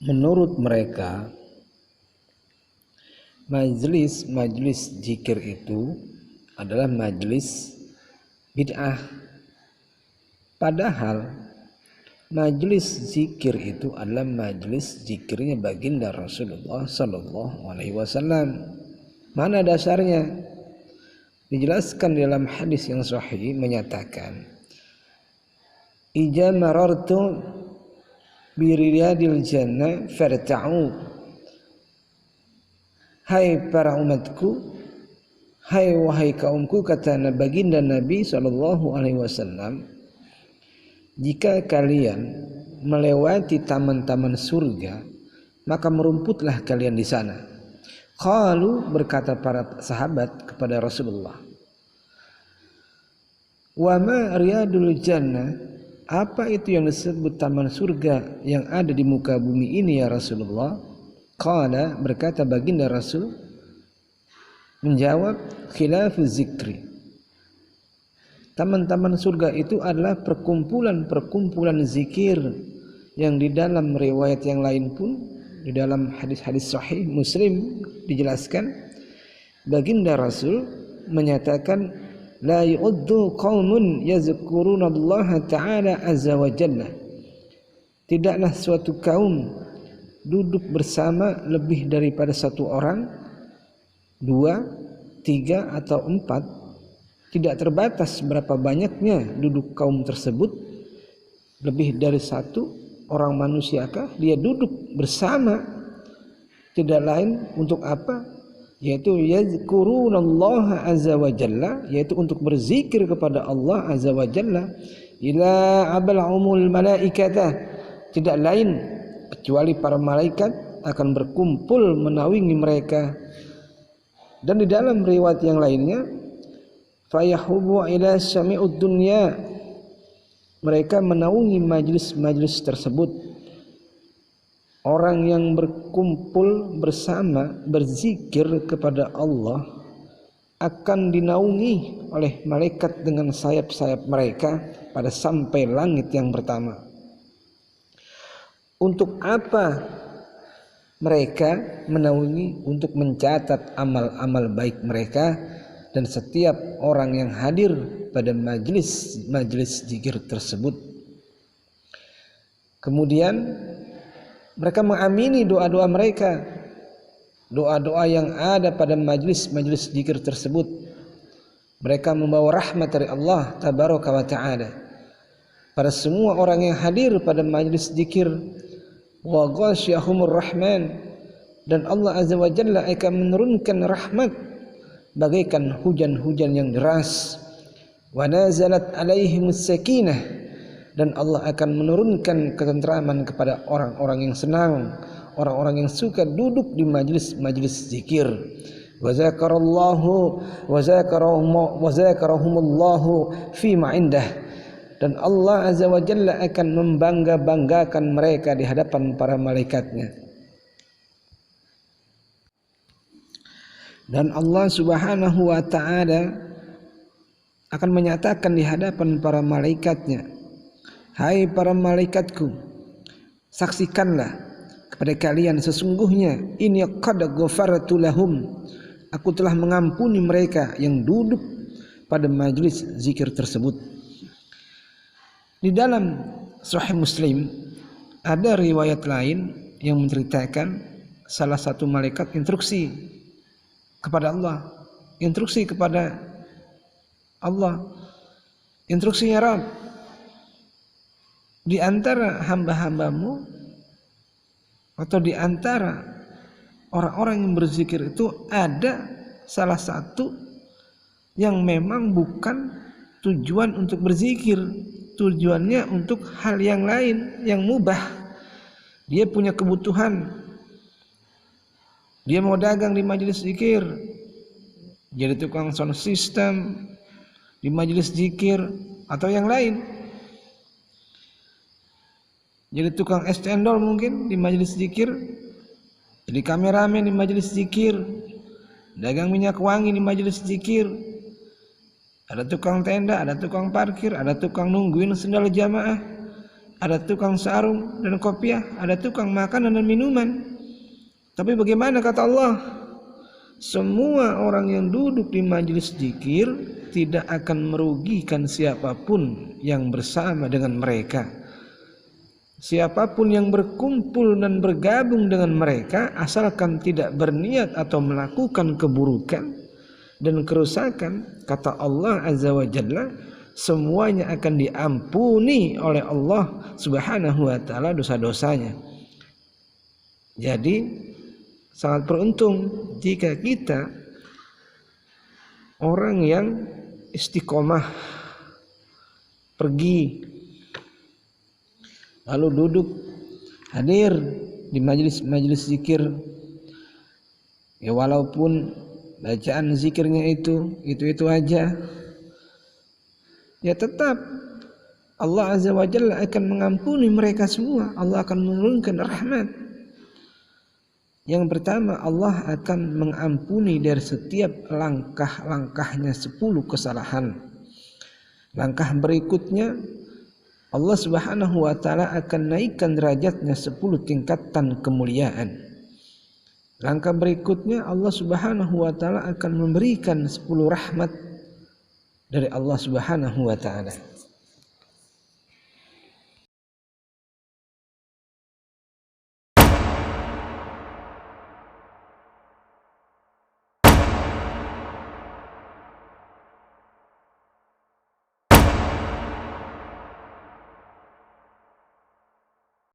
menurut mereka majelis zikir itu adalah majelis bid'ah. Padahal majelis zikir itu adalah majelis zikirnya baginda Rasulullah Sallallahu Alaihi Wasallam. Mana dasarnya? Dijelaskan dalam hadis yang sahih menyatakan, "Ija marartu bi riyadil jannah farta'u." Hai para umatku, wahai kaumku, kata baginda Nabi Sallallahu Alaihi Wasallam, jika kalian melewati taman-taman surga, maka merumputlah kalian di sana. Qalu, berkata para sahabat kepada Rasulullah, wa ma riyadul jannah, apa itu yang disebut taman surga yang ada di muka bumi ini ya Rasulullah? Qala, berkata baginda Rasul menjawab, khilafu zikri. Taman-taman surga itu adalah perkumpulan zikir yang di dalam riwayat yang lain pun, di dalam hadis-hadis sahih Muslim dijelaskan, baginda Rasul menyatakan, la yu'uddu qaumun yazkurunallaha ta'ala azza wa jalla. Tidaklah suatu kaum duduk bersama lebih daripada satu orang, 2, 3 atau 4, tidak terbatas berapa banyaknya duduk kaum tersebut, lebih dari satu orang manusiakah dia duduk bersama, tidak lain untuk apa? Yaitu yazkurunallaha azza wa jalla, yaitu untuk berzikir kepada Allah azza wa jalla, ila abal'umul malaikata, tidak lain kecuali para malaikat akan berkumpul menaungi mereka. Dan di dalam riwayat yang lainnya, fayahubu ila sami'ud dunya, mereka menaungi majlis-majlis tersebut. Orang yang berkumpul bersama berzikir kepada Allah akan dinaungi oleh malaikat dengan sayap-sayap mereka pada sampai langit yang pertama. Untuk apa mereka menaungi? Untuk mencatat amal-amal baik mereka, dan setiap orang yang hadir pada majlis zikir tersebut. Kemudian mereka mengamini doa-doa mereka, doa-doa yang ada pada majlis zikir tersebut. Mereka membawa rahmat dari Allah tabaraka wa ta'ala pada semua orang yang hadir pada majlis zikir. Wa ghasyahumur rahman, dan Allah azza wa jalla akan menurunkan rahmat bagaikan hujan-hujan yang deras. Wa nazalat alaihimus sakinah, dan Allah akan menurunkan ketentraman kepada orang-orang yang senang, orang-orang yang suka duduk di majlis zikir. Wa zakarahumullahu fi ma indah, dan Allah azza wa jalla akan membangga-banggakan mereka di hadapan para malaikatnya. Dan Allah subhanahu wa ta'ala akan menyatakan di hadapan para malaikatnya, hai para malaikatku, saksikanlah kepada kalian, sesungguhnya ini qad ghafartu lahum, aku telah mengampuni mereka yang duduk pada majlis zikir tersebut. Di dalam Sahih Muslim ada riwayat lain yang menceritakan salah satu malaikat instruksi kepada Allah, instruksinya, Rabb, di antara hamba-hambamu atau di antara orang-orang yang berzikir itu ada salah satu yang memang bukan tujuan untuk berzikir, tujuannya untuk hal yang lain yang mubah. Dia punya kebutuhan, dia mau dagang di majelis zikir, jadi tukang sound system di majelis zikir, atau yang lain, jadi tukang es cendol mungkin di majelis zikir, jadi kameramen di majelis zikir, dagang minyak wangi di majelis zikir, ada tukang tenda, ada tukang parkir, ada tukang nungguin sendal jamaah, ada tukang sarung dan kopiah, ada tukang makanan dan minuman. Tapi bagaimana kata Allah? Semua orang yang duduk di majelis zikir tidak akan merugikan siapapun yang bersama dengan mereka. Siapapun yang berkumpul dan bergabung dengan mereka, asalkan tidak berniat atau melakukan keburukan dan kerusakan, kata Allah Azza wa Jalla, semuanya akan diampuni oleh Allah Subhanahu wa taala dosa-dosanya. Jadi sangat beruntung jika kita orang yang istiqomah pergi lalu duduk hadir di majelis zikir, ya walaupun bacaan zikirnya itu aja, ya tetap Allah Azza wa Jalla akan mengampuni mereka semua. Allah akan menurunkan rahmat. Yang pertama, Allah akan mengampuni dari setiap langkah-langkahnya 10 kesalahan. Langkah berikutnya, Allah Subhanahu wa taala akan naikkan derajatnya 10 tingkatan kemuliaan. Langkah berikutnya, Allah Subhanahu wa taala akan memberikan 10 rahmat dari Allah Subhanahu wa taala.